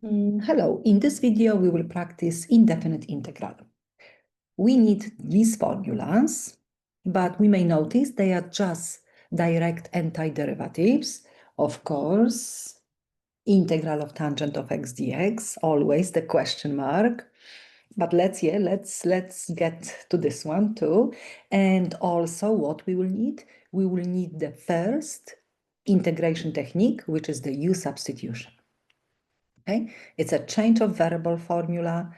Hello, in this video we will practice indefinite integral. We need these formulas, but we may notice they are just direct antiderivatives. Of course, integral of tangent of x dx, always the question mark. But let's get to this one too. And also what we will need the first integration technique, which is the u substitution. Okay, it's a change of variable formula.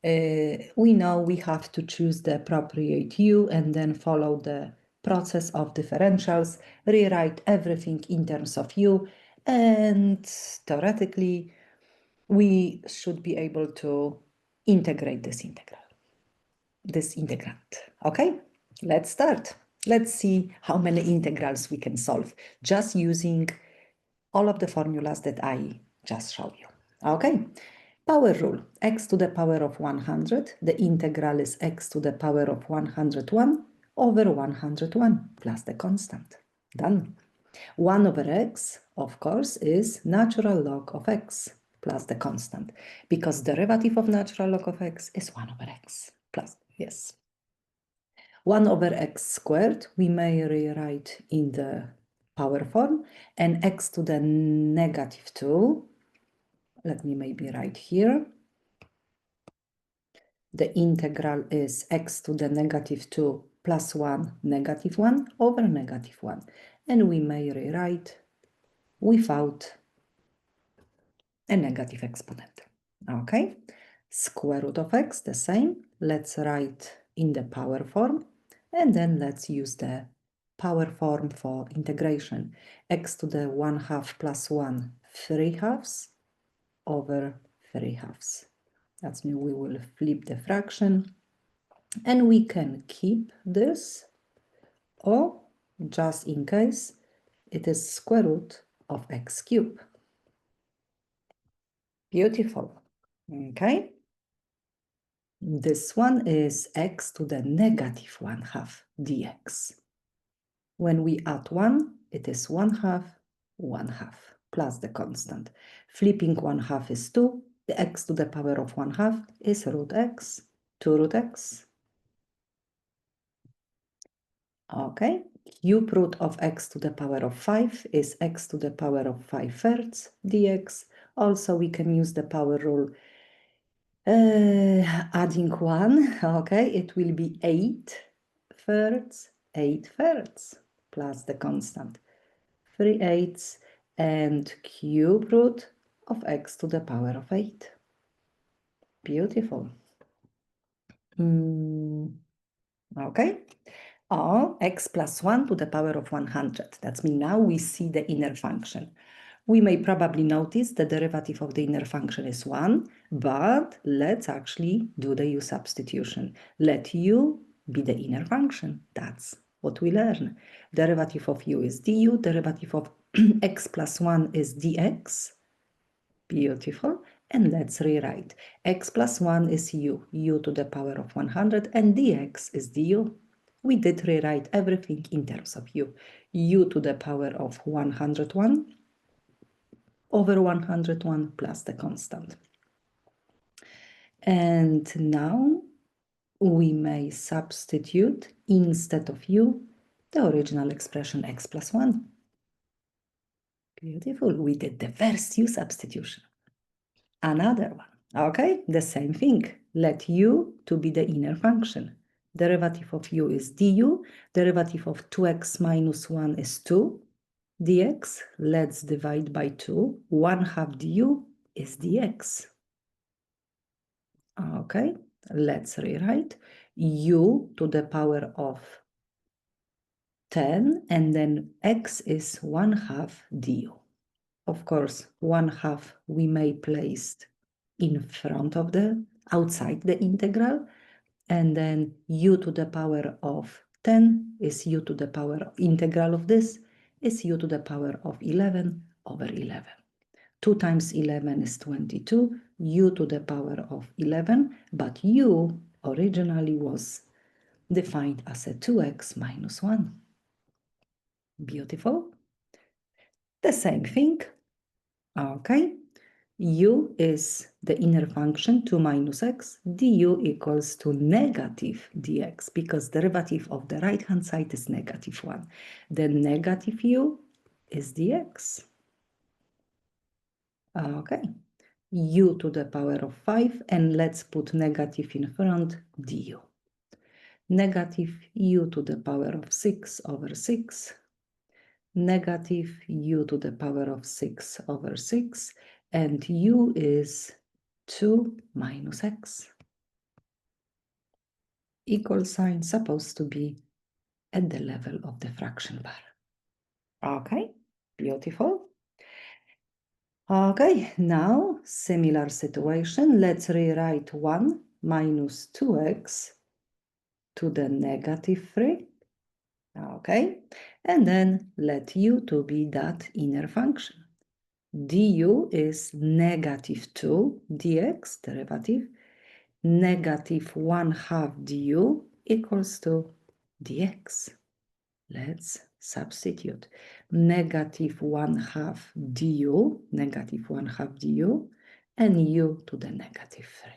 We know we have to choose the appropriate u and then follow the process of differentials, rewrite everything in terms of u, and theoretically, we should be able to integrate this integrand. Okay, let's start. Let's see how many integrals we can solve just using all of the formulas that I just showed you. Okay, power rule, x to the power of 100, the integral is x to the power of 101 over 101 plus the constant. Done. 1 over x, of course, is natural log of x plus the constant, because derivative of natural log of x is 1 over x plus, yes. 1 over x squared, we may rewrite in the power form, and x to the negative 2, let me maybe write here, the integral is x to the negative 2 plus 1 negative 1 over negative 1, and we may rewrite without a negative exponent. Okay, square root of x, the same. Let's write in the power form, and then let's use the power form for integration. X to the 1/2 plus 1, 3/2 over 3/2. That means we will flip the fraction, and we can keep this, or just in case, it is square root of x cubed. Beautiful. Okay. This one is x to the negative 1/2 dx. When we add 1, it is 1/2, 1/2, plus the constant. Flipping 1/2 is 2. The x to the power of 1/2 is root x, 2 root x. Okay, cube root of x to the power of 5 is x to the power of 5/3 dx. Also, we can use the power rule. Adding 1, okay, it will be 8/3, 8/3, plus the constant, 3/8, and cube root of x to the power of 8. Beautiful. Okay, or x plus 1 to the power of 100. That's mean now we see the inner function. We may probably notice the derivative of the inner function is 1, but let's actually do the u substitution. Let u be the inner function. That's what we learn. Derivative of u is du, derivative of x plus 1 is dx. Beautiful. And let's rewrite. X plus 1 is u to the power of 100, and dx is du. We did rewrite everything in terms of u to the power of 101 over 101 plus the constant. And now we may substitute instead of u the original expression x plus 1. Beautiful. We did the first u substitution. Another one. Okay, the same thing. Let u to be the inner function. Derivative of u is du. Derivative of 2x minus 1 is 2 dx. Let's divide by 2. 1/2 du is dx. Okay, let's rewrite u to the power of 10, and then x is 1/2 du. Of course, 1/2 we may place in front of outside the integral, and then u to the power of 10 is u to the power integral of this is u to the power of 11 over 11. 2 times 11 is 22, u to the power of 11, but u originally was defined as a 2x minus 1. Beautiful. The same thing. Okay. u is the inner function 2 minus x, du equals to negative dx, because derivative of the right-hand side is negative 1. Then negative u is dx. Okay, u to the power of 5, and let's put negative in front, du. Negative u to the power of 6 over 6, negative u to the power of 6 over 6, and u is 2 minus x. Equal sign supposed to be at the level of the fraction bar. Okay, beautiful. Okay, now similar situation. Let's rewrite 1 minus 2x to the negative 3. Okay, and then let u to be that inner function. Du is negative 2 dx, derivative, negative 1/2 du equals to dx. Let's substitute. Negative 1/2 du, negative 1/2 du, and u to the negative 3.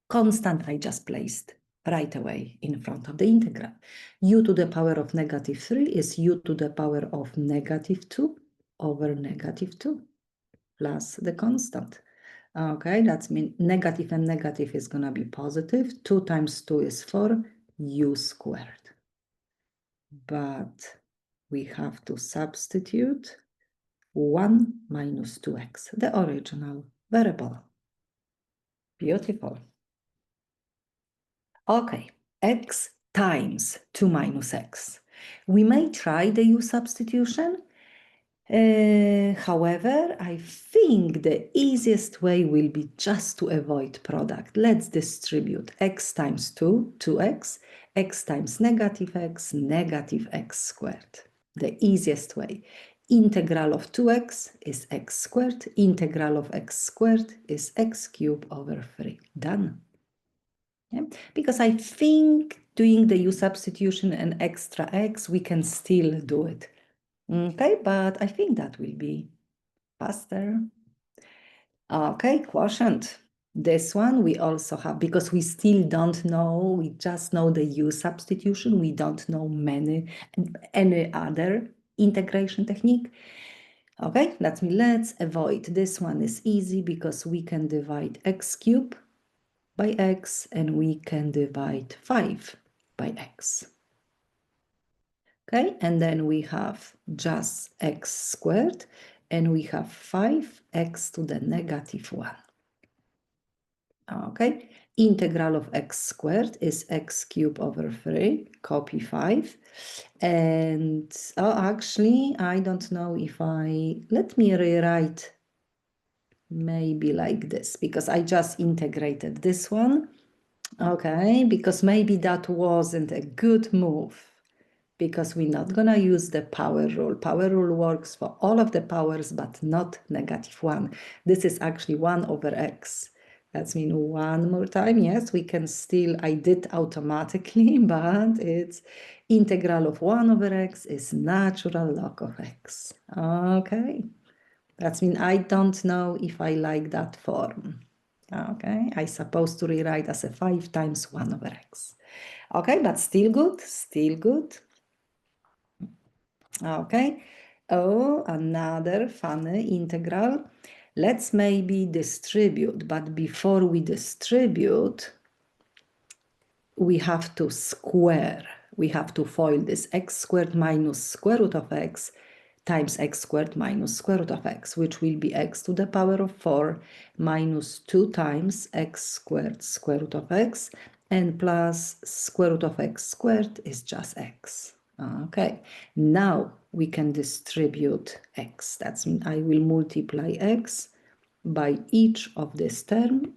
Constant I just placed right away in front of the integral. U to the power of negative 3 is u to the power of negative 2 over negative 2 plus the constant. Okay, that means negative and negative is going to be positive. 2 times 2 is 4, u squared. But we have to substitute 1 minus 2x, the original variable. Beautiful. Okay, x times 2 minus x. We may try the u substitution. However, I think the easiest way will be just to avoid product. Let's distribute x times 2, 2x, x times negative x squared. The easiest way. Integral of 2x is x squared. Integral of x squared is x cubed over 3. Done. Yeah? Because I think doing the u substitution and extra x, we can still do it. Okay, but I think that will be faster. Okay, quotient. This one we also have, because we still don't know, we just know the u substitution, we don't know any other integration technique. Okay, let's avoid. This one is easy because we can divide x cubed by x and we can divide 5 by x. Okay, and then we have just x squared and we have 5x to the negative 1. Okay, integral of x squared is x cubed over 3, copy 5. And actually, I don't know if let me rewrite maybe like this, because I just integrated this one. Okay, because maybe that wasn't a good move, because we're not going to use the power rule. Power rule works for all of the powers, but not negative 1. This is actually 1 over x. That means one more time. Yes, we can still, I did automatically, but it's integral of 1 over x is natural log of x. Okay, that means I don't know if I like that form. Okay, I supposed to rewrite as a 5 times 1 over x. Okay, but still good, still good. Okay, another funny integral. Let's maybe distribute, but before we distribute, we have to square. We have to FOIL this x squared minus square root of x times x squared minus square root of x, which will be x to the power of 4 minus 2 times x squared square root of x, and plus square root of x squared is just x. Okay, now we can distribute x. That means I will multiply x by each of this term.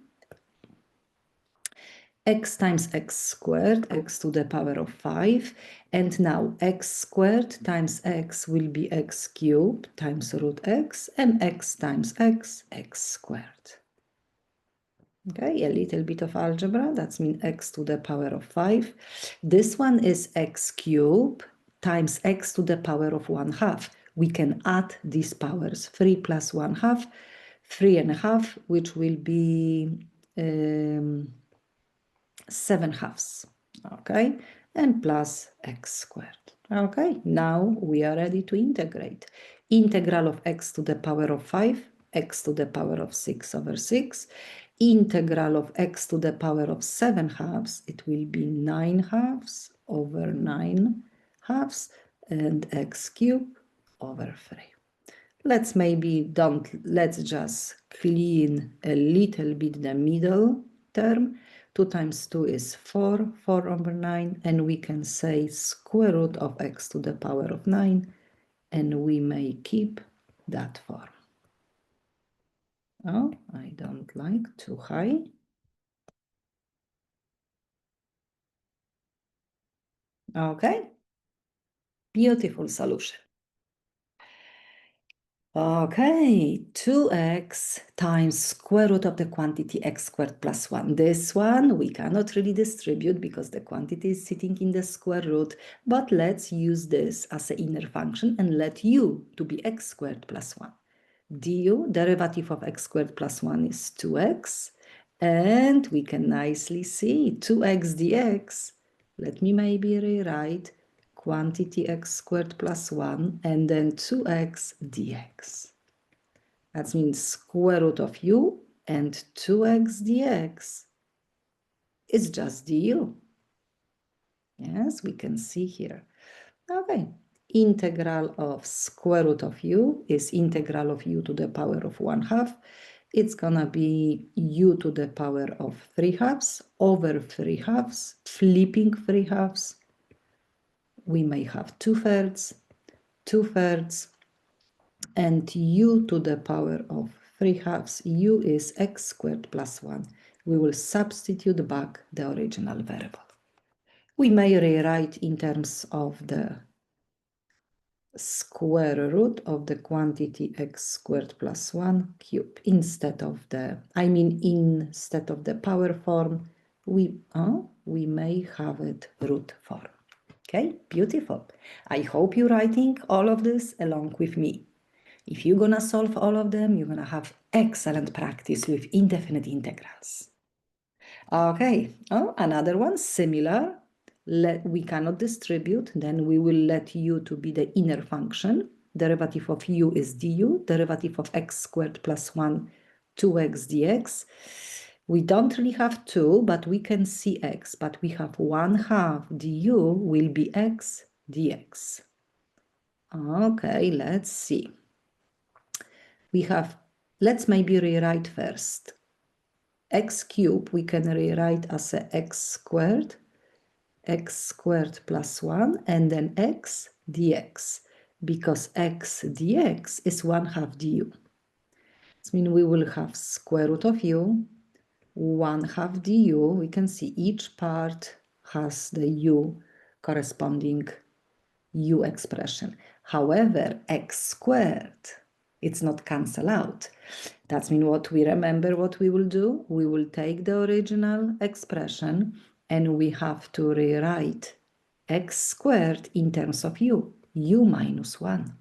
X times x squared, x to the power of 5. And now x squared times x will be x cubed times root x, and x times x, x squared. Okay, a little bit of algebra. That means x to the power of 5. This one is x cubed times x to the power of 1/2, we can add these powers, 3 plus 1/2, 3.5, which will be 7/2, okay, and plus x squared. Okay, now we are ready to integrate. Integral of x to the power of 5, x to the power of 6/6. Integral of x to the power of 7/2, it will be 9/2 over 9/2, and x cubed over 3. Let's just clean a little bit the middle term. 2 times 2 is 4, 4 over 9, and we can say square root of x to the power of 9, and we may keep that form. Oh, I don't like too high. Okay, beautiful solution. Okay, 2x times square root of the quantity x squared plus 1. This one we cannot really distribute because the quantity is sitting in the square root, but let's use this as an inner function and let u to be x squared plus 1. du, derivative of x squared plus 1 is 2x, and we can nicely see 2x dx. Let me maybe rewrite quantity x squared plus 1 and then 2x dx. That means square root of u and 2x dx is just du. Yes, we can see here. Okay, integral of square root of u is integral of u to the power of 1/2. It's gonna be u to the power of 3/2 over 3/2, flipping 3/2. We may have 2/3, 2/3, and u to the power of 3/2, u is x squared plus 1. We will substitute back the original variable. We may rewrite in terms of the square root of the quantity x squared plus 1 cube. Instead of the power form, we may have it root form. Okay, beautiful. I hope you're writing all of this along with me. If you're gonna solve all of them, you're gonna have excellent practice with indefinite integrals. Okay, another one similar. We cannot distribute, then we will let u to be the inner function. Derivative of u is du, derivative of x squared plus 1, 2x dx. We don't really have 2, but we can see x, but we have 1/2 du will be x dx. Okay, let's see. Let's maybe rewrite first. X cubed we can rewrite as a x squared plus 1, and then x dx, because x dx is 1/2 du. This means we will have square root of u, 1/2 du. We can see each part has the u corresponding u expression. However, x squared, it's not cancel out. That means what we will do? We will take the original expression and we have to rewrite x squared in terms of u minus 1.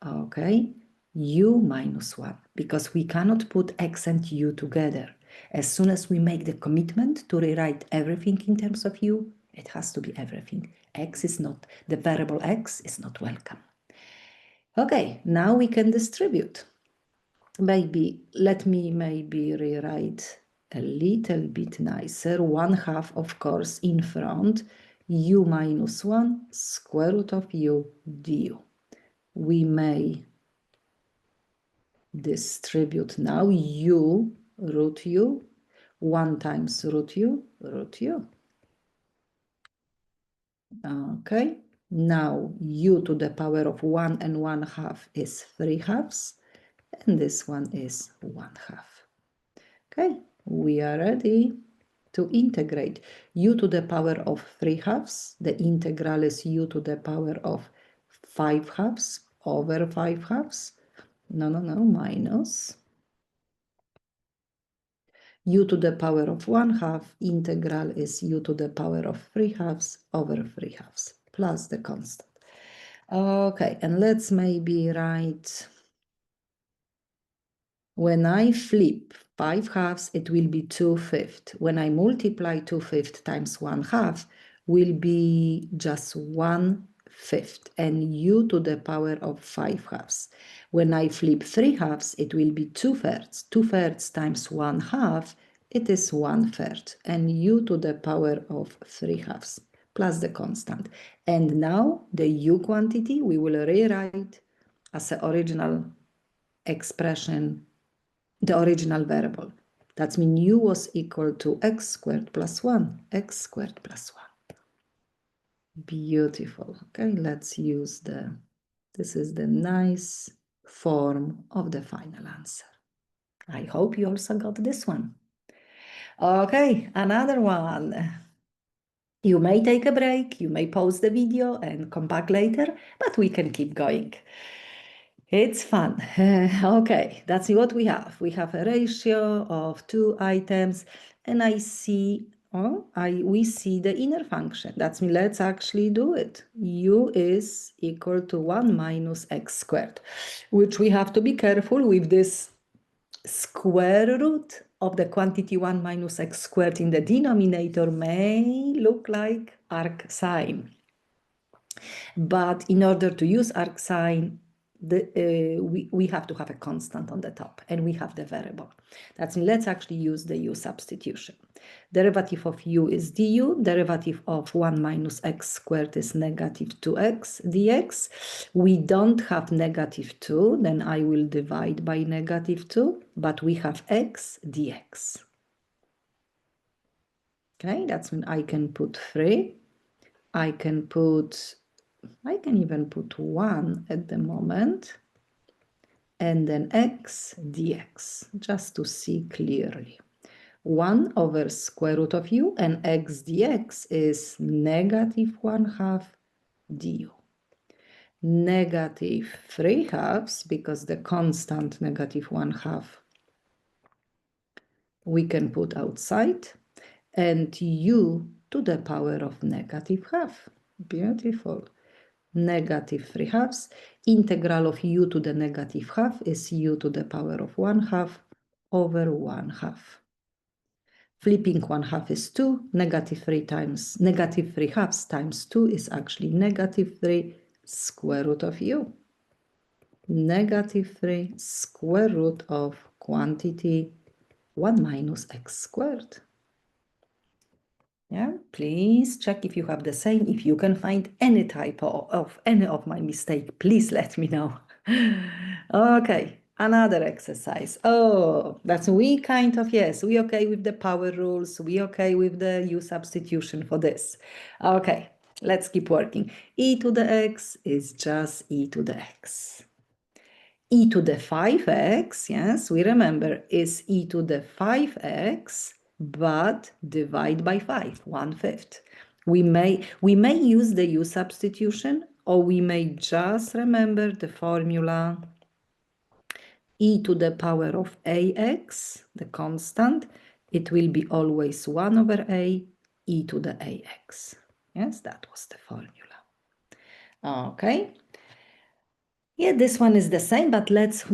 Okay, u minus 1, because we cannot put x and u together. As soon as we make the commitment to rewrite everything in terms of u, it has to be everything. The variable x is not welcome. Okay, now we can distribute. Let me rewrite a little bit nicer. 1/2, of course, in front, u minus 1, square root of u du. We may distribute now u, root u, 1 times root u, root u. Okay, now u to the power of 1 and 1/2 is 3/2, and this one is 1/2. Okay, we are ready to integrate. U to the power of 3/2, the integral is u to the power of 5/2 over 5/2. No, minus. U to the power of 1/2, integral is u to the power of 3/2 over 3/2, plus the constant. Okay, and let's maybe write, when I flip 5/2, it will be 2/5. When I multiply 2/5 times 1/2, will be just 1/5, and u to the power of 5/2. When I flip 3/2, it will be 2/3. 2/3 times 1/2, it is 1/3, and u to the power of 3/2 plus the constant. And now the u quantity we will rewrite as the original expression, the original variable. That means u was equal to x squared plus 1, x squared plus 1. Beautiful. Okay, let's use this is the nice form of the final answer. I hope you also got this one. Okay, another one. You may take a break, you may pause the video and come back later, but we can keep going. It's fun. Okay, that's what we have. We have a ratio of 2 items, and I see, we see the inner function. That's me. Let's actually do it. U is equal to 1 minus x squared, which we have to be careful with this square root of the quantity 1 minus x squared in the denominator may look like arc sine. But in order to use arc sine, we have to have a constant on the top, and we have the variable. That's let's actually use the u substitution. Derivative of u is du, derivative of 1 minus x squared is negative 2x dx. We don't have negative 2, then I will divide by negative 2, but we have x dx. Okay, that's when I can put 3. I can even put 1 at the moment, and then x dx, just to see clearly. 1 over square root of u, and x dx is negative 1/2 du. Negative 3/2, because the constant negative 1/2 we can put outside, and u to the power of negative half. Beautiful. Negative 3/2. Integral of u to the negative half is u to the power of 1/2 over 1/2. Flipping 1/2 is 2. Negative 3/2 times 2 is actually negative 3 square root of u. Negative 3 square root of quantity 1 minus x squared. Yeah, please check if you have the same. If you can find any typo of any of my mistake, please let me know. Okay, another exercise. Oh, that's we kind of, yes, we okay with the power rules. We okay with the u substitution for this. Okay, let's keep working. E to the x is just e to the x. E to the 5x, yes, we remember, is e to the 5x, but divide by 5, 1/5. We may use the u substitution, or we may just remember the formula e to the power of ax, the constant. It will be always 1 over a, e to the ax. Yes, that was the formula. Okay. Yeah, this one is the same, but let's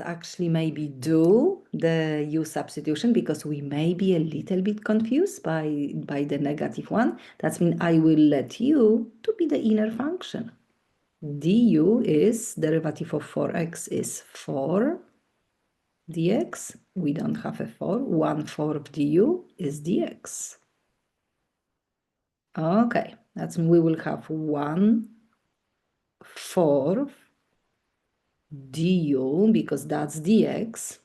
actually maybe do the u substitution, because we may be a little bit confused by the negative one. That means I will let u to be the inner function. Du is derivative of 4x is 4 dx. We don't have a 4. 1/4 of du is dx. Okay, that's we will have 1/4 du, because that's dx.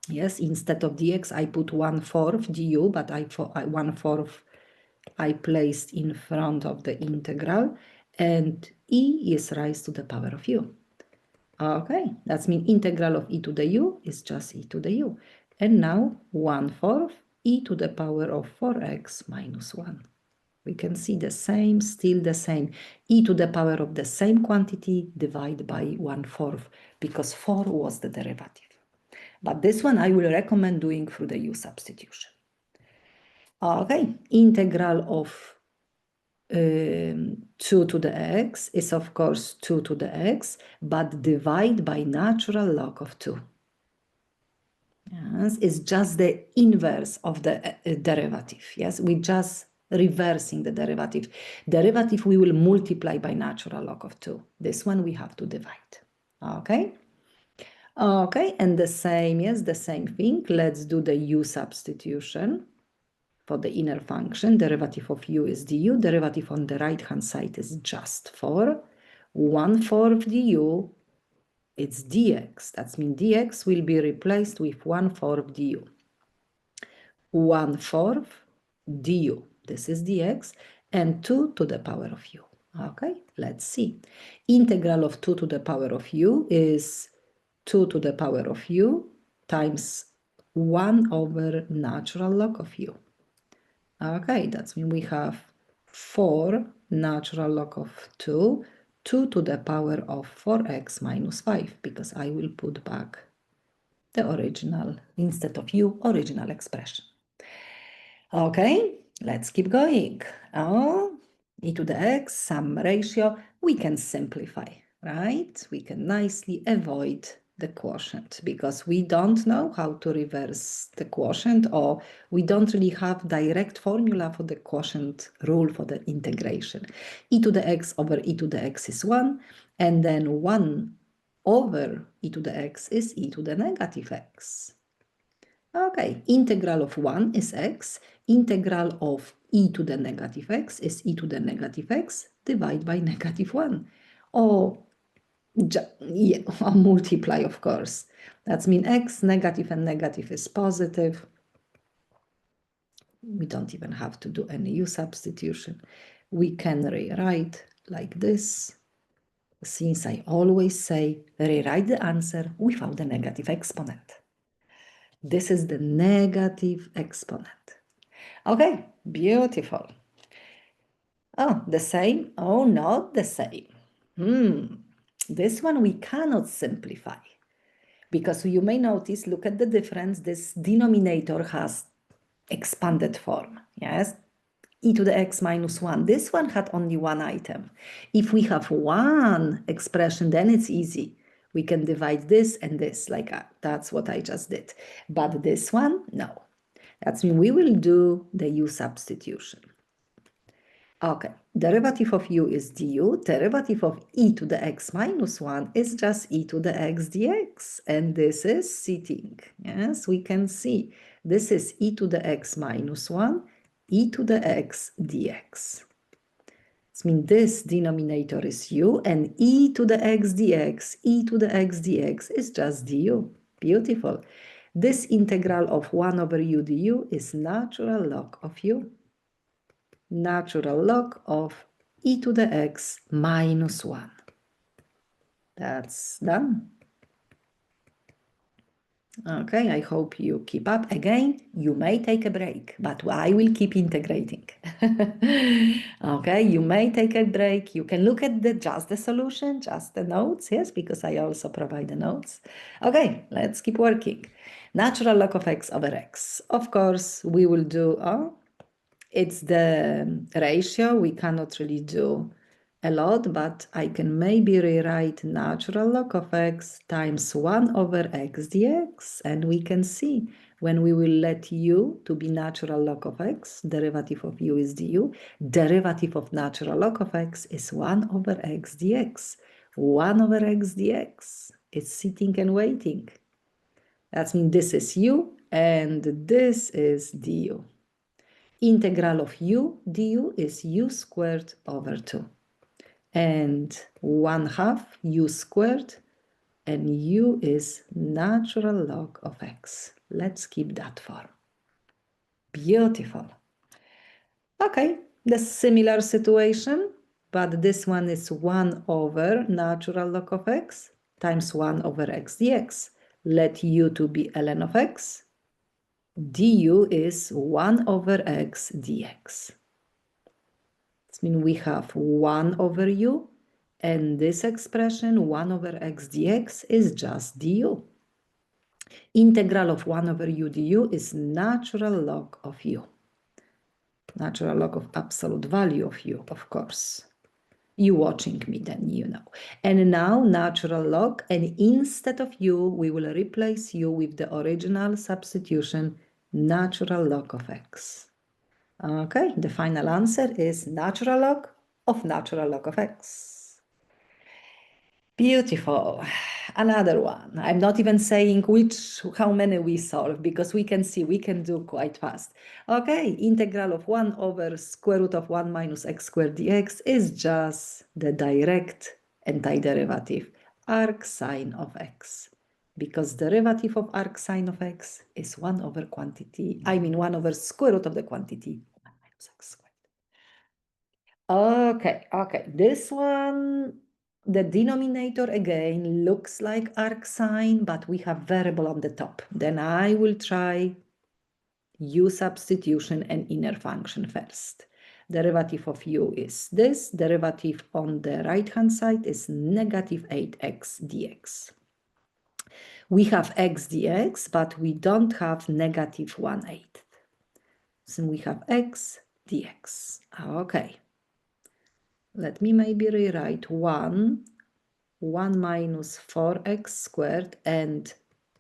Yes, instead of dx, I put 1/4 du, but 1/4 I placed in front of the integral, and e is raised to the power of u. Okay, that means integral of e to the u is just e to the u. And now 1/4 e to the power of 4x minus 1. We can see the same, still the same. E to the power of the same quantity divided by 1/4, because 4 was the derivative. But this one I will recommend doing through the u substitution. Okay, integral of 2 to the x is of course 2 to the x, but divide by natural log of 2. Yes, it's just the inverse of the derivative. Yes, we just reversing the derivative. Derivative we will multiply by natural log of 2. This one we have to divide. Okay? Okay, and the same, yes, the same thing. Let's do the u substitution for the inner function. Derivative of u is du. Derivative on the right-hand side is just 4. 1/4 du, it's dx. That means dx will be replaced with 1/4 du. 1/4 du, this is dx, and 2 to the power of u. Okay, let's see. Integral of 2 to the power of u is 2 to the power of u times 1 over natural log of u. Okay, that means we have 4 natural log of 2, 2 to the power of 4x minus 5, because I will put back the original, instead of u, original expression. Okay, let's keep going. E to the x, some ratio, we can simplify, right? We can nicely avoid the quotient because we don't know how to reverse the quotient, or we don't really have direct formula for the quotient rule for the integration. E to the x over e to the x is 1, and then 1 over e to the x is e to the negative x. Okay, integral of 1 is x, integral of e to the negative x is e to the negative x divided by negative 1. Or, yeah, or multiply, of course. That means x, negative and negative is positive. We don't even have to do any u substitution. We can rewrite like this. Since I always say, rewrite the answer without the negative exponent. This is the negative exponent. Okay, beautiful. Oh, the same? Oh, not the same. This one we cannot simplify because you may notice, look at the difference, this denominator has expanded form, yes? E to the x minus 1. This one had only one item. If we have one expression, then it's easy. We can divide this and this, like that's what I just did. But this one, no. That means we will do the u substitution. Okay, derivative of u is du, derivative of e to the x minus 1 is just e to the x dx, and this is sitting. Yes, we can see this is e to the x minus 1, e to the x dx. This means this denominator is u, and e to the x dx, e to the x dx is just du. Beautiful. This integral of 1 over u du is natural log of u. Natural log of e to the x minus 1. That's done. Okay, I hope you keep up. Again, you may take a break, but I will keep integrating. Okay, you may take a break. You can look at just the solution, just the notes, yes, because I also provide the notes. Okay, let's keep working. Natural log of x over x. Of course, we will do, it's the ratio. We cannot really do a lot, but I can maybe rewrite natural log of x times 1 over x dx, and we can see when we will let u to be natural log of x, derivative of u is du, derivative of natural log of x is 1 over x dx. 1 over x dx. It's sitting and waiting. That means this is u, and this is du. Integral of u du is u squared over 2. And 1/2 u squared, and u is natural log of x. Let's keep that form. Beautiful. Okay, the similar situation, but this one is 1 over natural log of x times 1 over x dx. Let u to be ln of x. Du is 1 over x dx. This means we have 1 over u, and this expression 1 over x dx is just du. Integral of 1 over u du is natural log of u. natural log of absolute value of u, of course. You watching me, then you know. And now natural log, and instead of u, we will replace u with the original substitution, natural log of x. Okay, the final answer is natural log of x. Beautiful. Another one. I'm not even saying how many we solve, because we can see we can do quite fast. Okay, integral of 1 over square root of 1 minus x squared dx is just the direct antiderivative, arc sine of x. Because derivative of arc sine of x is 1 over 1 over square root of the quantity 1 minus x squared. Okay. This one, the denominator again looks like arc sine, but we have variable on the top. Then I will try u substitution and inner function first. Derivative of u is this. Derivative on the right-hand side is negative 8x dx. We have x dx, but we don't have negative 1/8. So we have x dx. Okay. Let me maybe rewrite 1 minus 4x squared, and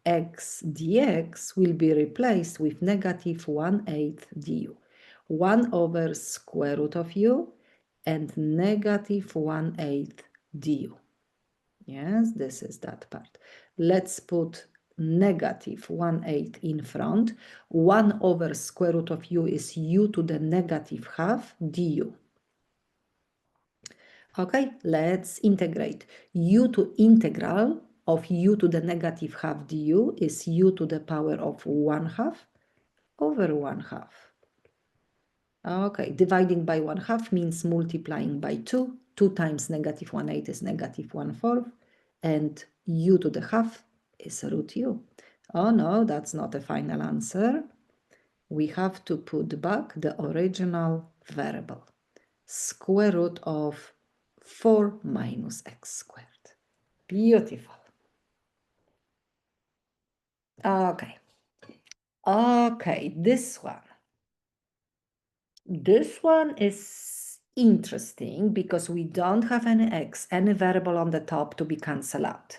x dx will be replaced with negative 1/8 du. 1 over square root of u and negative 1/8 du. Yes, this is that part. Let's put negative 1/8 in front. 1 over square root of u is u to the negative half du. Okay, let's integrate. U to integral of u to the negative half du is u to the power of 1/2 over 1/2. Okay, dividing by 1/2 means multiplying by 2. 2 times negative 1/8 is negative 1/4, and u to the half is root u. Oh no, that's not a final answer. We have to put back the original variable, square root of 4 minus x squared. Beautiful. Okay. Okay, this one. This one is interesting because we don't have any x, any variable on the top to be cancelled out.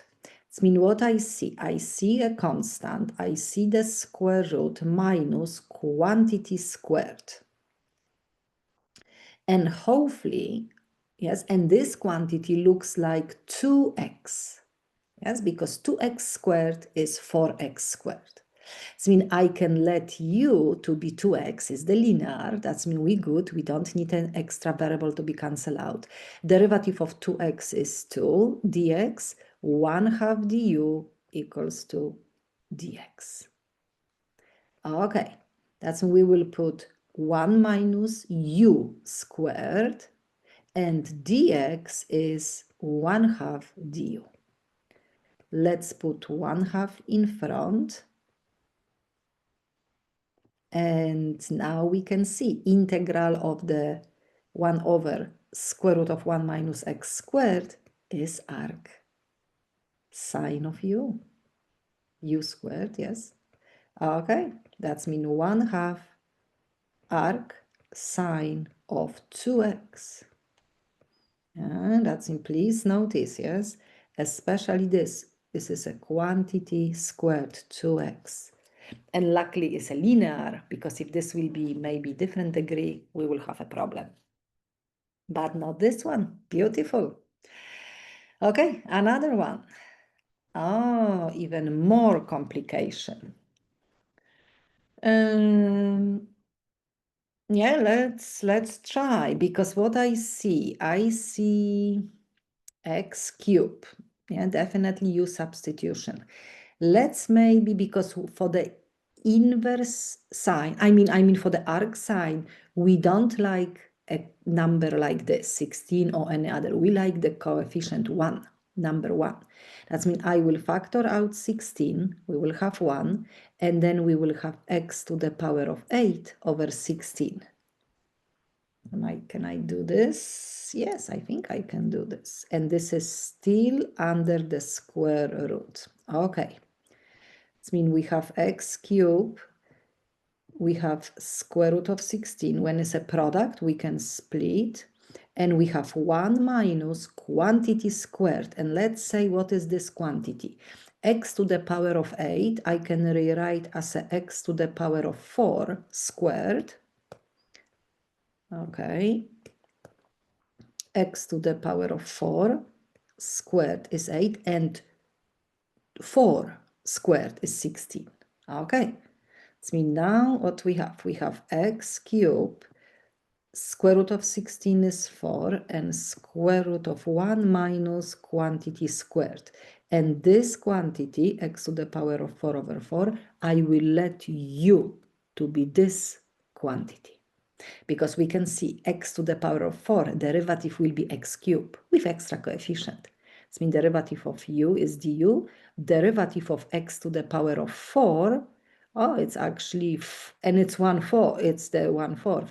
It means what I see a constant, I see the square root minus quantity squared. And hopefully, yes, and this quantity looks like 2x. Yes, because 2x squared is 4x squared. That means I can let u to be 2x is the linear. That's mean we good. We don't need an extra variable to be cancelled out. Derivative of 2x is 2 dx. 1/2 du equals to dx. Okay, that's when we will put 1 minus u squared, and dx is 1/2 du. Let's put 1/2 in front. And now we can see integral of the 1 over square root of 1 minus x squared is arc sine of u. U squared, yes. Okay, that's mean 1/2 arc sine of 2x. And that's in, please notice, yes, especially this is a quantity squared 2x. And luckily it's a linear, because if this will be maybe different degree, we will have a problem. But not this one. Beautiful. Okay, another one. Oh, even more complication. Yeah, let's try, because what I see x cube. Yeah, definitely use substitution. Let's maybe, because for the inverse sign, I mean for the arc sine, we don't like a number like this, 16 or any other. We like the coefficient 1, number 1. That means I will factor out 16, we will have 1, and then we will have x to the power of 8 over 16. Can I do this? Yes, I think I can do this. And this is still under the square root. Okay. It means we have x cubed we have square root of 16. When it's a product, we can split. And we have 1 minus quantity squared. And let's say, what is this quantity? X to the power of 8, I can rewrite as a x to the power of 4 squared. Okay. X to the power of 4 squared is 8, and 4 squared is 16. Okay. That means now what we have? We have x cubed, square root of 16 is 4, and square root of 1 minus quantity squared. And this quantity, x to the power of 4 over 4, I will let u to be this quantity. Because we can see x to the power of 4, derivative will be x cubed with extra coefficient. This means derivative of u is du, derivative of x to the power of 4, oh, it's actually, and it's 1/4, it's the 1/4.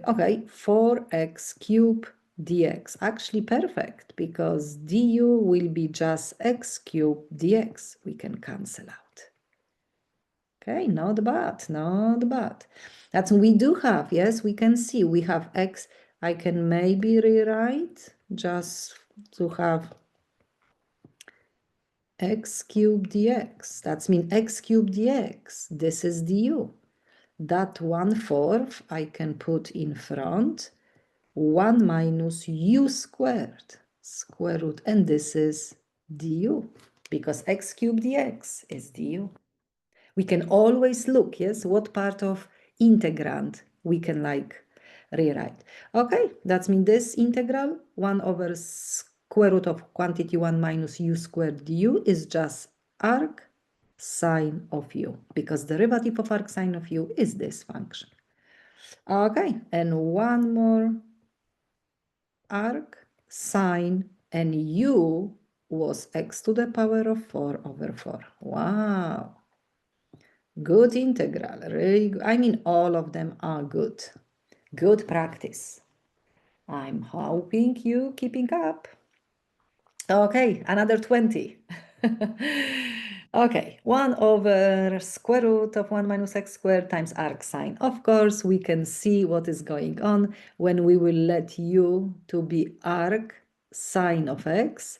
Okay, 4x cubed dx. Actually perfect, because du will be just x cubed dx. We can cancel out. Okay, not bad, not bad. That's what we do have, yes, we can see. We have x, I can maybe rewrite just to have x cubed dx. That means x cubed dx. This is du. That 1/4 I can put in front. 1 minus u squared, square root, and this is du, because x cubed dx is du. We can always look, yes, what part of integrand we can rewrite. Okay, that means this integral, 1 over square root of quantity 1 minus u squared du is just arc sine of u, because derivative of arc sine of u is this function. Okay, and one more arc sine, and u was x to the power of 4 over 4. Wow. Good integral, really good. I mean, all of them are good. Good practice. I'm hoping you keeping up. Okay, another 20. Okay, 1 over square root of 1 minus x squared times arc sine. Of course, we can see what is going on when we will let u to be arc sine of x.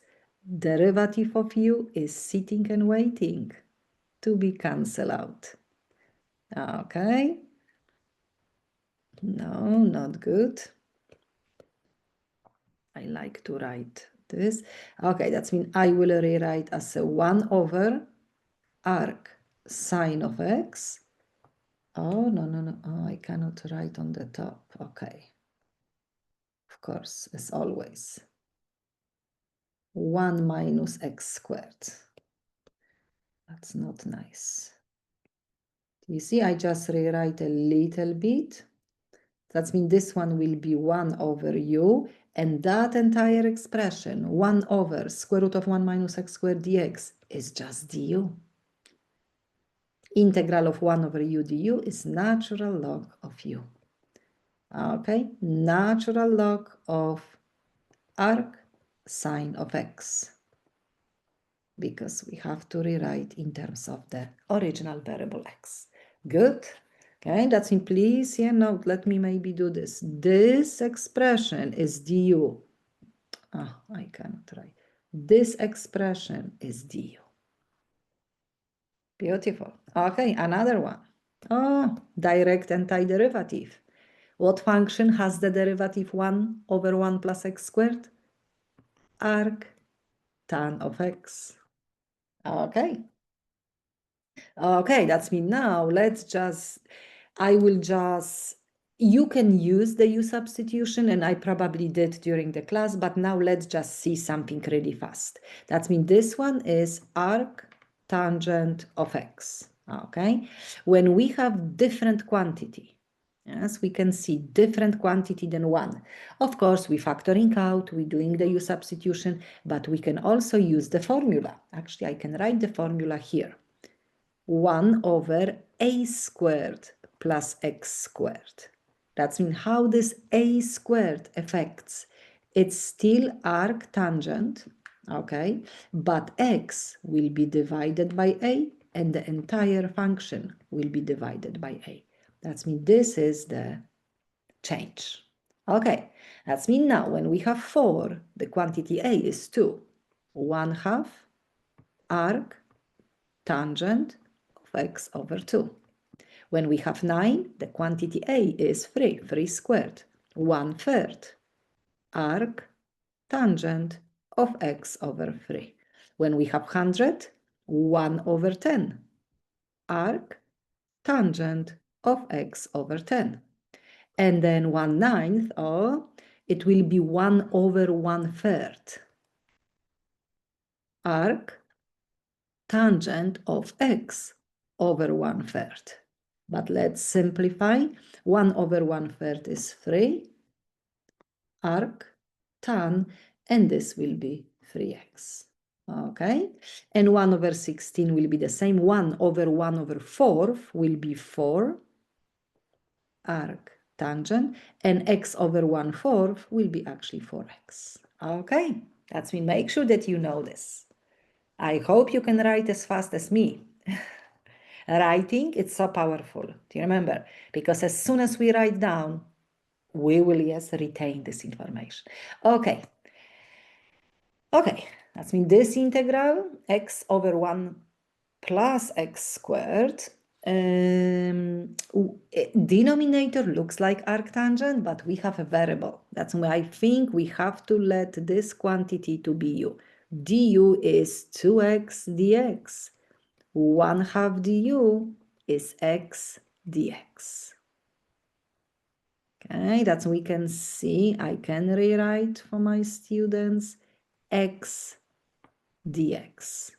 Derivative of u is sitting and waiting to be cancelled out. Okay. No, not good. I like to write this. Okay, that means I will rewrite as a 1 over arc sine of x. Oh, no, no, no. Oh, I cannot write on the top. Okay. Of course, as always. 1 minus x squared. That's not nice. You see, I just rewrite a little bit. That means this one will be 1 over u, and that entire expression, 1 over square root of 1 minus x squared dx, is just du. Integral of 1 over u du is natural log of u. Okay, natural log of arc sine of x, because we have to rewrite in terms of the original variable x. Good. Okay, that's in, please here note, let me maybe do this. This expression is du. Ah, I cannot write. This expression is du. Beautiful. Okay, another one. Oh, direct antiderivative. What function has the derivative 1 over 1 plus x squared? Arc tan of x. Okay. Okay, that's me now. You can use the u substitution, and I probably did during the class, but now let's just see something really fast. That means this one is arc tangent of x, okay? When we have different quantity, yes, we can see different quantity than 1. Of course, we factoring out, we're doing the u substitution, but we can also use the formula. Actually, I can write the formula here. 1 over a squared plus x squared. That means how this a squared affects. It's still arc tangent, okay? But x will be divided by a, and the entire function will be divided by a. That means this is the change. Okay, that means now when we have 4, the quantity a is 2. 1/2 arc tangent of x over 2. When we have 9, the quantity a is 3, 3 squared. 1/3 arc tangent of x over 3. When we have 100, 1 over 10 arc tangent of x over 10. And then 1/9, it will be 1 over 1/3 arc tangent of x over 1/3. But let's simplify. 1 over 1/3 is 3 arc tan, and this will be 3x. Okay, and 1 over 16 will be the same. 1 over 1 over 4 will be 4 arc tangent, and x over 1/4 will be actually 4x. Okay, that's me. Make sure that you know this. I hope you can write as fast as me. Writing, it's so powerful. Do you remember? Because as soon as we write down, we will, yes, retain this information. Okay. Okay, that means this integral, x over 1 plus x squared, denominator looks like arctangent, but we have a variable. That's why I think we have to let this quantity to be u. du is 2x dx. 1/2 du is x dx. Okay, that's we can see. I can rewrite for my students x dx.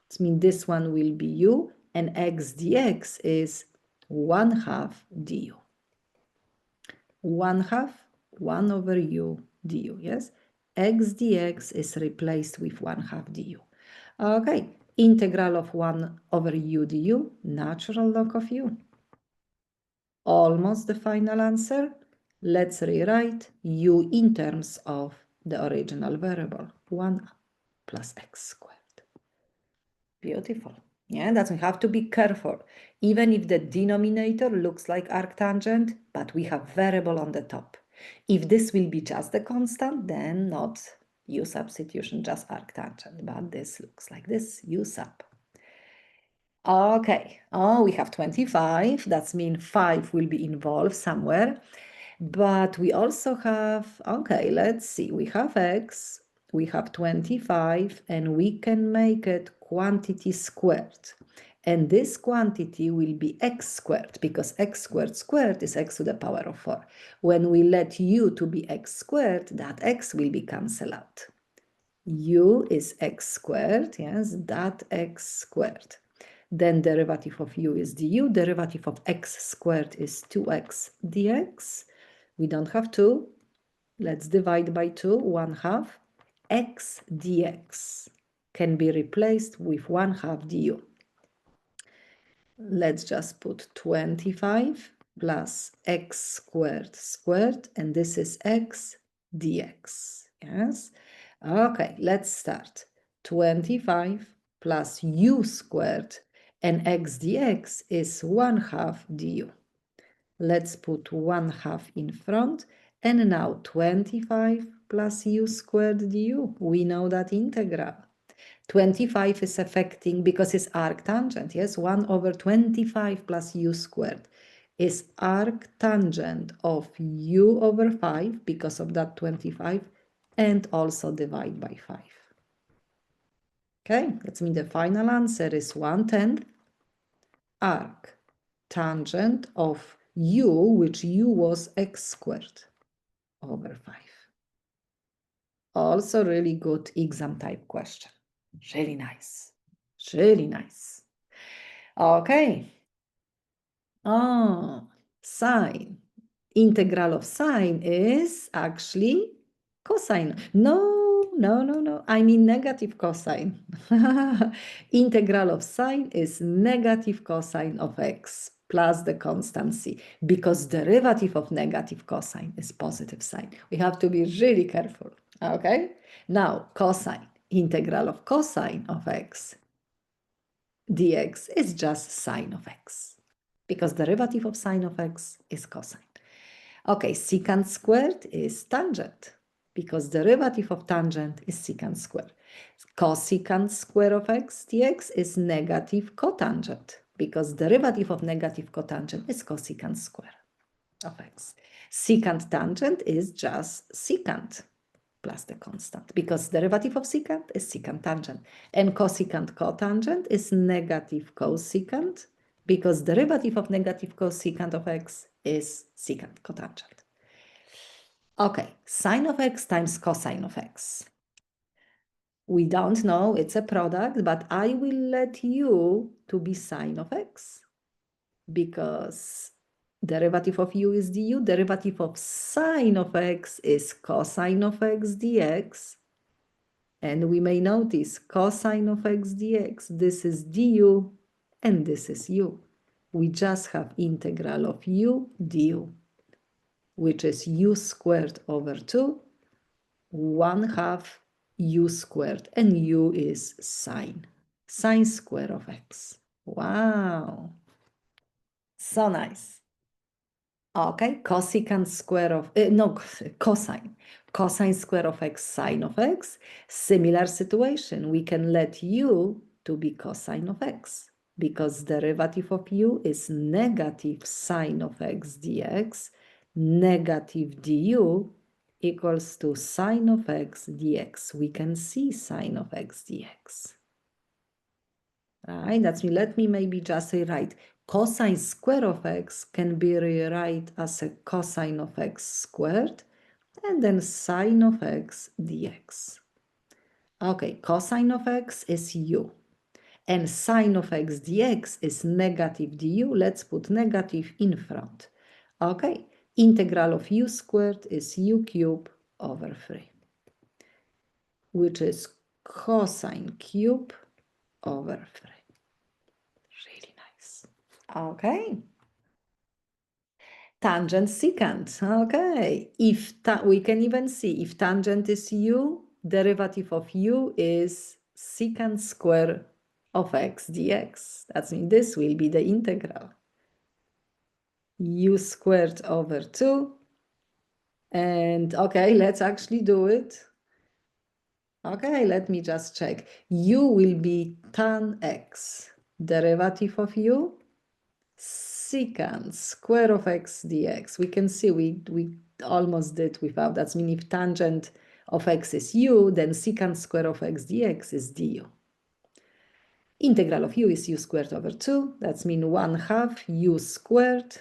That means this one will be u, and x dx is 1/2 du. 1/2, 1 over u du, yes? X dx is replaced with 1/2 du. Okay, integral of 1 over u du, natural log of u. Almost the final answer. Let's rewrite u in terms of the original variable, 1 plus x squared. Beautiful. Yeah, that's we have to be careful. Even if the denominator looks like arctangent, but we have variable on the top. If this will be just the constant, then not u substitution, just arctangent. But this looks like this, u sub. Okay, we have 25. That means 5 will be involved somewhere. But we also have, okay, let's see. We have x, we have 25, and we can make it quantity squared. And this quantity will be x squared, because x squared squared is x to the power of 4. When we let u to be x squared, that x will be cancelled out. U is x squared, yes, that x squared. Then derivative of u is du, derivative of x squared is 2x dx. We don't have 2. Let's divide by 2, 1/2. X dx can be replaced with 1/2 du. Let's just put 25 plus x squared squared, and this is x dx, yes? Okay, let's start. 25 plus u squared, and x dx is 1/2 du. Let's put 1/2 in front, and now 25 plus u squared du. We know that integral. 25 is affecting, because it's arctangent, yes? 1 over 25 plus u squared is arctangent of u over 5, because of that 25, and also divide by 5. Okay, that means the final answer is 1/10 arc tangent of u, which u was x squared over 5. Also really good exam type question. Really nice. Really nice. Okay. Sine. Integral of sine is actually cosine. No. I mean negative cosine. Integral of sine is negative cosine of x plus the constant c, because derivative of negative cosine is positive sine. We have to be really careful. Okay? Now, cosine. Integral of cosine of x. dx is just sine of x, because derivative of sine of x is cosine. Okay, secant squared is tangent, because derivative of tangent is secant squared. Cosecant square of x dx is negative cotangent, because derivative of negative cotangent is cosecant square of x. Secant tangent is just secant plus the constant, because derivative of secant is secant tangent. And cosecant cotangent is negative cosecant, because derivative of negative cosecant of x is secant cotangent. Okay, sine of x times cosine of x. We don't know, it's a product, but I will let u to be sine of x, because derivative of u is du, derivative of sine of x is cosine of x dx, and we may notice cosine of x dx, this is du, and this is u. We just have integral of u du, which is u squared over 2, 1/2 u squared, and u is sine square of x. Wow, so nice. Okay, cosecant square of, cosine square of x, sine of x. Similar situation, we can let u to be cosine of x, because derivative of u is negative sine of x dx, negative du equals to sine of x dx. We can see sine of x dx. Right, that's me. Let me maybe just rewrite. Cosine square of x can be rewrite as a cosine of x squared, and then sine of x dx. Okay, cosine of x is u, and sine of x dx is negative du. Let's put negative in front. Okay, integral of u squared is u cubed over 3, which is cosine cube over 3. Really nice. Okay. Tangent secant. Okay. If we can even see if tangent is u, derivative of u is secant square of x dx. That means this will be the integral. U squared over 2. And okay, let's actually do it. Okay, let me just check. U will be tan x. Derivative of u, secant square of x dx. We can see we almost did without. That means if tangent of x is u, then secant square of x dx is du. Integral of u is u squared over 2. That means 1/2 u squared.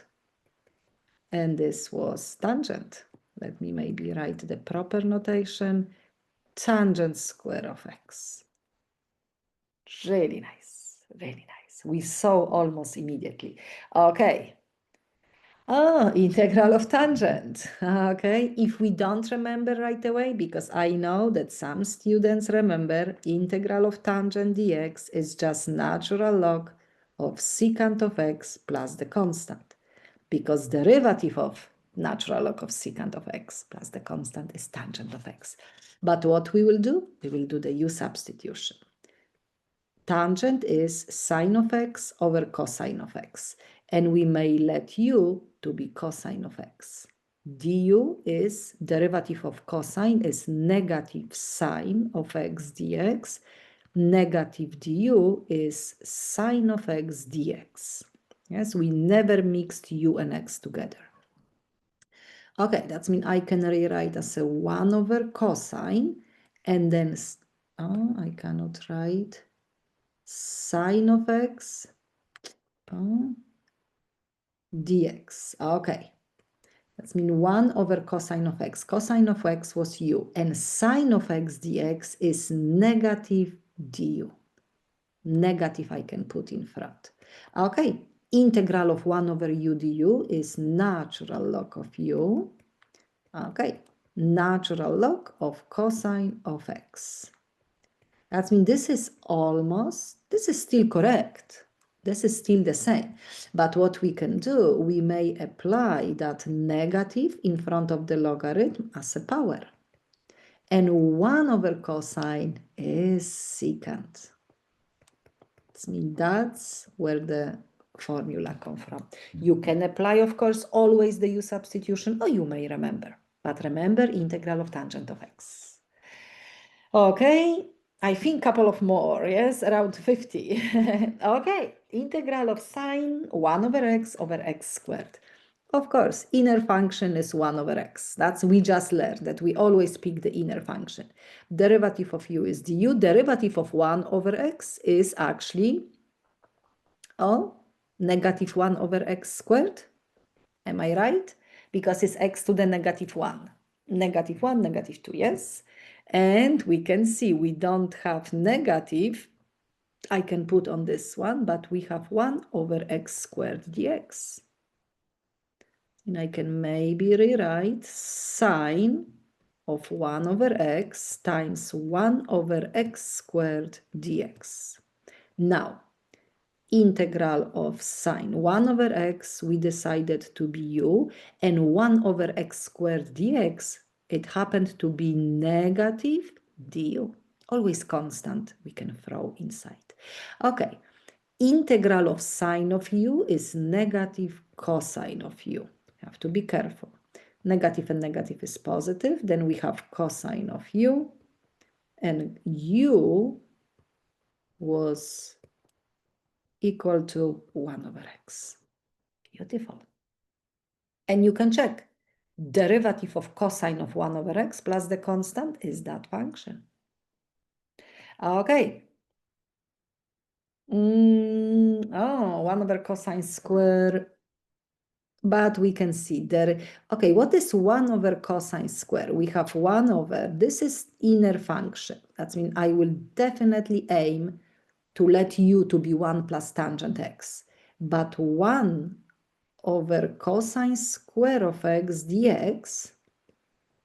And this was tangent. Let me maybe write the proper notation. Tangent square of x. Really nice, really nice. We saw almost immediately. Okay. Oh, integral of tangent. Okay, if we don't remember right away, because I know that some students remember, integral of tangent dx is just natural log of secant of x plus the constant, because derivative of natural log of secant of x plus the constant is tangent of x. But what we will do? We will do the u substitution. Tangent is sine of x over cosine of x, and we may let u to be cosine of x. Du is derivative of cosine is negative sine of x dx. Negative du is sine of x dx. Yes, we never mixed u and x together. Okay, that means I can rewrite as a 1 over cosine, and then, I cannot write sine of x dx. Okay, that means 1 over cosine of x. Cosine of x was u, and sine of x dx is negative du. Negative I can put in front. Okay, integral of 1 over u du is natural log of u. Okay, natural log of cosine of x. That means this is still correct. This is still the same. But what we can do, we may apply that negative in front of the logarithm as a power. And 1 over cosine is secant. That's where the formula comes from. You can apply, of course, always the u substitution, or you may remember. But remember, integral of tangent of x. Okay, I think couple of more, yes, around 50. Okay, integral of sine 1 over x squared. Of course, inner function is 1 over x. That's, we just learned that we always pick the inner function. Derivative of u is du. Derivative of 1 over x is actually, negative 1 over x squared. Am I right? Because it's x to the negative 1. Negative 1, negative 2, yes? And we can see we don't have negative. I can put on this one, but we have 1 over x squared dx. And I can maybe rewrite sine of 1 over x times 1 over x squared dx. Now, integral of sine 1 over x, we decided to be u, and 1 over x squared dx, it happened to be negative du. Always constant, we can throw inside. Okay, integral of sine of u is negative cosine of u. Have to be careful. Negative and negative is positive, then we have cosine of u, and u was equal to 1 over x. Beautiful. And you can check. Derivative of cosine of 1 over x plus the constant is that function. Okay. 1 over cosine square. But we can see there. Okay, what is 1 over cosine square? We have 1 over, this is inner function. That means I will definitely aim to let u to be 1 plus tangent x. But 1 over cosine square of x dx,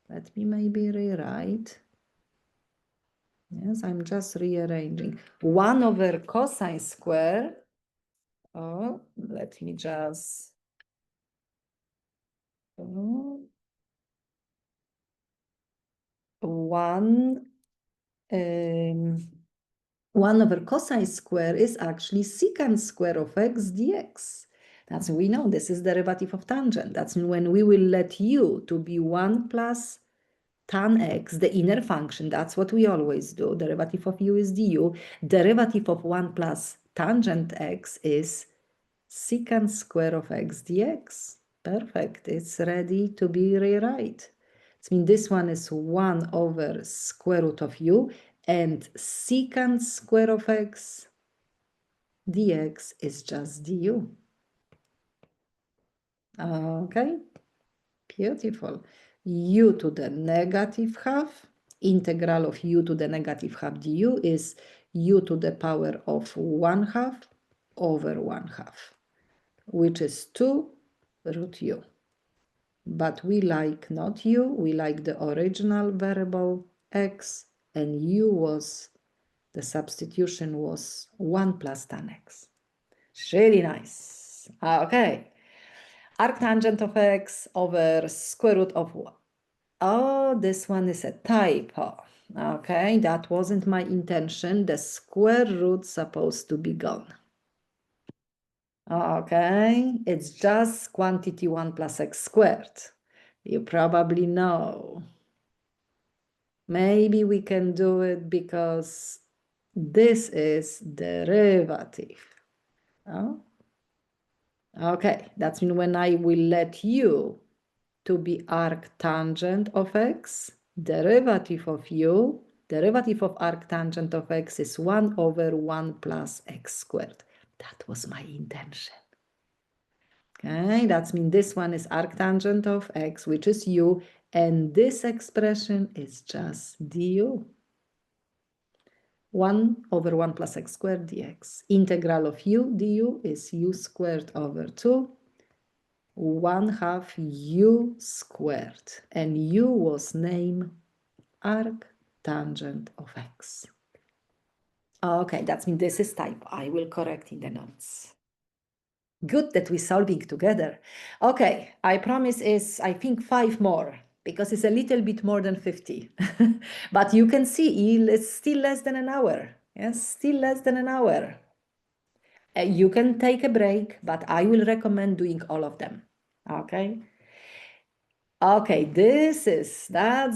let me maybe rewrite. Yes, I'm just rearranging. 1 over cosine square, let me just, 1 over cosine square is actually secant square of x dx. That's, we know this is derivative of tangent. That's when we will let u to be 1 plus tan x, the inner function. That's what we always do. Derivative of u is du. Derivative of 1 plus tangent x is secant square of x dx. Perfect. It's ready to be rewrite. I mean, this one is 1 over square root of u, and secant square of x dx is just du. Okay, beautiful. U to the negative half, integral of u to the negative half du is u to the power of 1 half over 1 half, which is 2 root u. But we like not u, we like the original variable x, and u was, the substitution was 1 plus tan x. Really nice. Okay. Arctangent of x over square root of 1. Oh, this one is a typo. Okay, that wasn't my intention. The square root's supposed to be gone. Okay, it's just quantity 1 plus x squared. You probably know. Maybe we can do it because this is derivative. Oh? Okay, that's when I will let u to be arctangent of x, derivative of u, derivative of arctangent of x is 1 over 1 plus x squared. That was my intention. Okay, that means this one is arctangent of x, which is u, and this expression is just du. 1 over 1 plus x squared dx. Integral of u du is u squared over 2, 1 half u squared. And u was named arctangent of x. Okay, that means this is type. I will correct in the notes. Good that we're solving together. Okay, I promise is, I think, 5 more, because it's a little bit more than 50. But you can see it's still less than an hour. Yes, still less than an hour. You can take a break, but I will recommend doing all of them. Okay? Okay, that's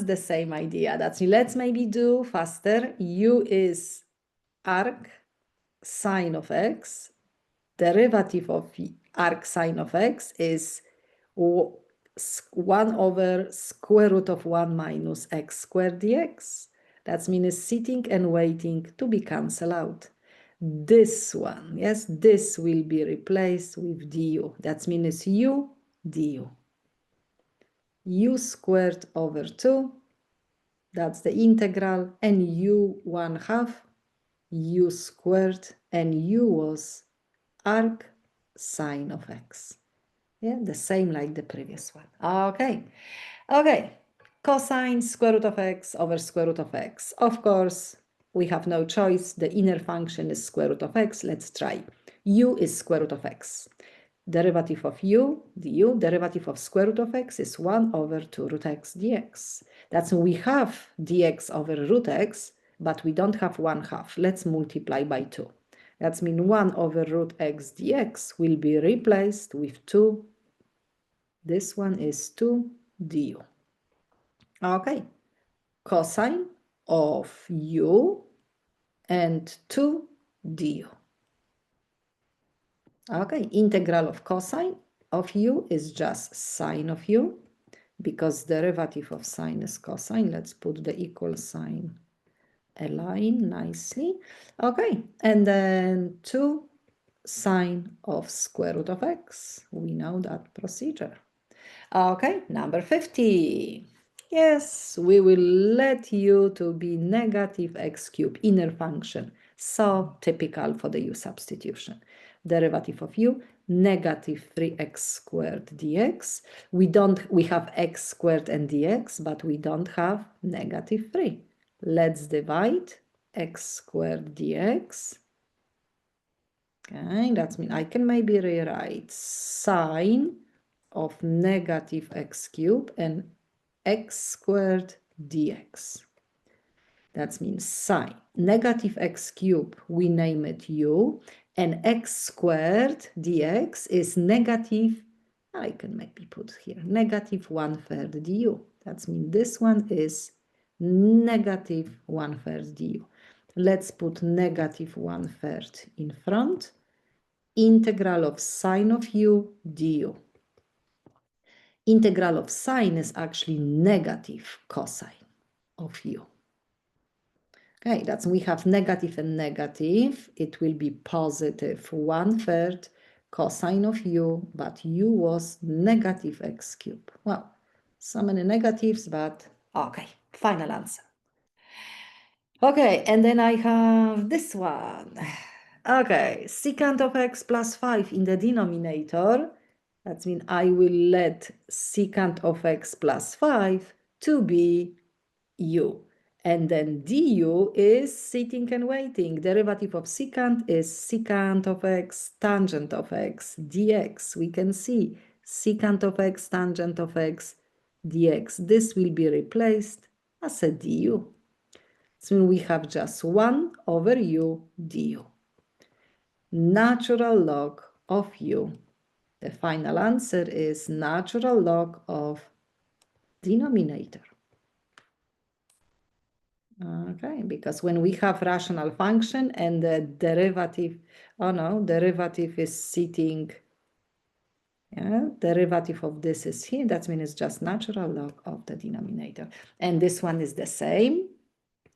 the same idea. Let's maybe do faster. U is arc sine of x. Derivative of arc sine of x is 1 over square root of 1 minus x squared dx. That means sitting and waiting to be cancelled out. This one, yes, this will be replaced with du. That means u du. U squared over 2, that's the integral, and u 1/2, u squared, and u was arc sine of x. Yeah, the same like the previous one. Okay, cosine square root of x over square root of x. Of course, we have no choice. The inner function is square root of x. Let's try. U is square root of x. Derivative of u, du, derivative of square root of x is 1 over 2 root x dx. That's we have dx over root x, but we don't have 1/2. Let's multiply by 2. That means 1 over root x dx will be replaced with 2. This one is 2 du. Okay, cosine of u and 2 du. Okay, integral of cosine of u is just sine of u, because derivative of sine is cosine. Let's put the equal sign, align nicely. Okay, and then 2 sine of square root of x. We know that procedure. Okay, number 50. Yes, we will let u to be negative x cubed, inner function. So typical for the u substitution. Derivative of u, negative 3x squared dx. We have x squared and dx, but we don't have negative 3. Let's divide x squared dx. Okay, that means I can maybe rewrite sine of negative x cubed and x squared dx. That means sine. Negative x cubed, we name it u, and x squared dx is negative, I can maybe put here, negative 1/3 du. That means this one is negative 1/3 du. Let's put negative 1/3 in front. Integral of sine of u du. Integral of sine is actually negative cosine of u. Okay, that's we have negative and negative. It will be positive 1/3 cosine of u, but u was negative x cubed. Well, so many negatives, but okay, final answer. Okay, and then I have this one. Okay, secant of x plus 5 in the denominator. That means I will let secant of x plus 5 to be u. And then du is sitting and waiting. Derivative of secant is secant of x tangent of x dx. We can see secant of x tangent of x dx. This will be replaced as a du. So we have just 1 over u du. Natural log of u. The final answer is natural log of denominator. Okay, because when we have rational function and the derivative, oh no, derivative is sitting, yeah, derivative of this is here, that means it's just natural log of the denominator. And this one is the same,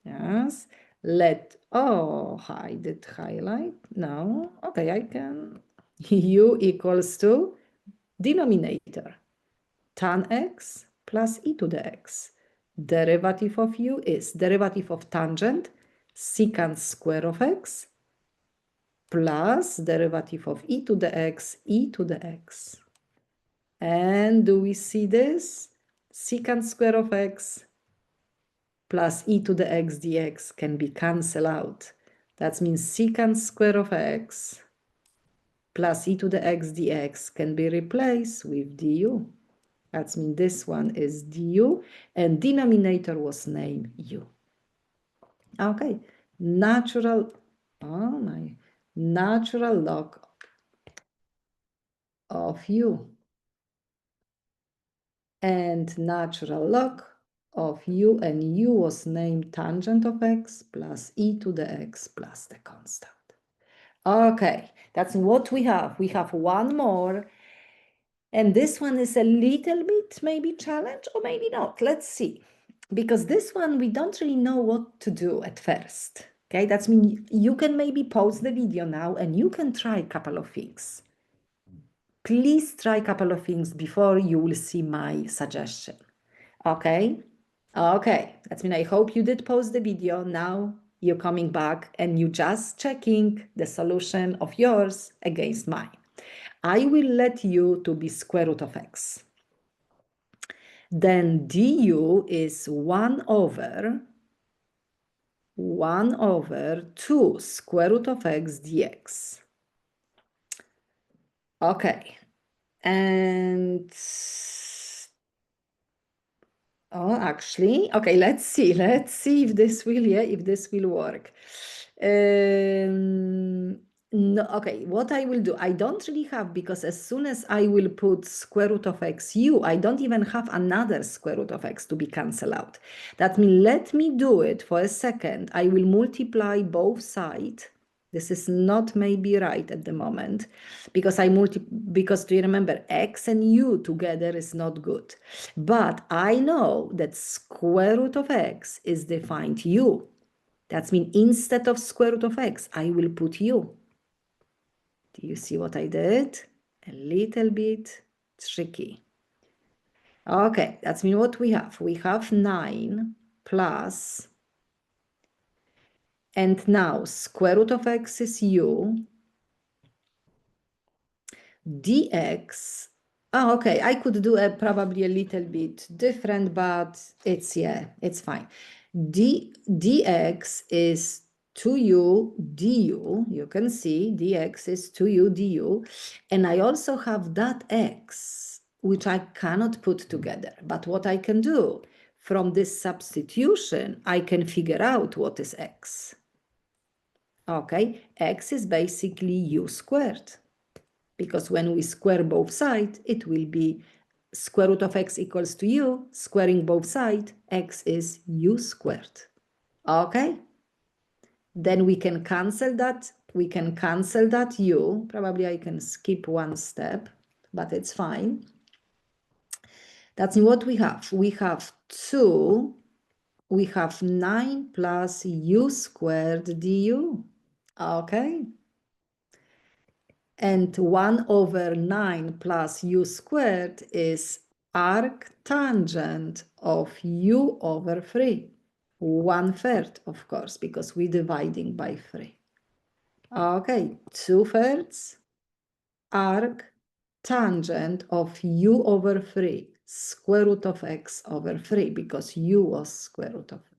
yes. I did highlight, no, okay, I can, u equals to denominator, tan x plus e to the x. Derivative of u is derivative of tangent, secant square of x, plus derivative of e to the x, e to the x. And do we see this? Secant square of x plus e to the x dx can be cancelled out. That means secant square of x plus e to the x dx can be replaced with du. That means this one is du, and denominator was named u. Okay, natural, oh my, natural log of u. And natural log of u, and u was named tangent of x plus e to the x plus the constant. Okay, that's what we have. We have one more. And this one is a little bit maybe challenge or maybe not. Let's see. Because this one, we don't really know what to do at first. Okay, that's mean you can maybe pause the video now and you can try a couple of things. Please try a couple of things before you will see my suggestion. Okay? Okay, that's mean I hope you did pause the video. Now you're coming back and you just checking the solution of yours against mine. I will let u to be square root of x. Then du is 1 over 2 square root of x dx. Okay, and oh, actually, okay, let's see if this will work. No, okay, what I will do, I don't really have, because as soon as I will put square root of x u, I don't even have another square root of x to be cancelled out. That means let me do it for a second. I will multiply both sides. This is not maybe right at the moment, because because do you remember, x and u together is not good. But I know that square root of x is defined u. That means instead of square root of x, I will put u. Do you see what I did? A little bit tricky. Okay, that's mean what we have. We have 9 plus, and now square root of x is u, dx. Oh, okay, I could do probably a little bit different, but it's fine. Dx is 2u du. You can see dx is 2u du. And I also have that x, which I cannot put together. But what I can do, from this substitution, I can figure out what is x. Okay, x is basically u squared. Because when we square both sides, it will be square root of x equals to u. Squaring both sides, x is u squared. Okay? Then we can cancel that. We can cancel that u. Probably I can skip one step, but it's fine. That's what we have. We have 2. We have 9 plus u squared du. Okay? And 1 over 9 plus u squared is arctangent of u over 3. 1/3, of course, because we're dividing by 3. Okay, 2/3 arctangent of u over 3, square root of x over 3, because u was square root of 3.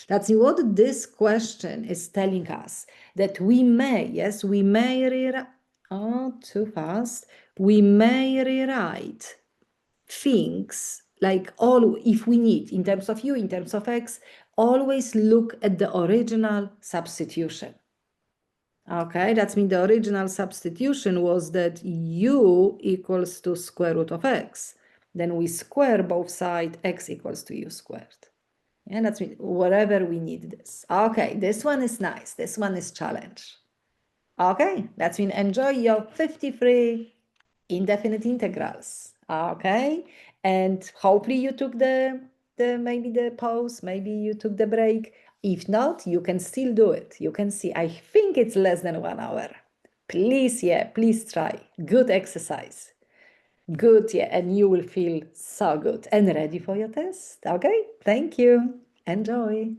That's what this question is telling us, that we may, yes, we may rewrite, oh, too fast, we may rewrite things like all, if we need, in terms of u, in terms of x, always look at the original substitution. Okay, that means the original substitution was that u equals to square root of x. Then we square both sides, x equals to u squared. And that's wherever we need this. Okay, this one is nice. This one is challenge. Okay, that's mean enjoy your 53 indefinite integrals. Okay, and hopefully you took the maybe the pause, maybe you took the break. If not, you can still do it. You can see, I think it's less than 1 hour. Please, yeah, please try. Good exercise. Good, yeah, and you will feel so good and ready for your test. Okay, thank you. Enjoy.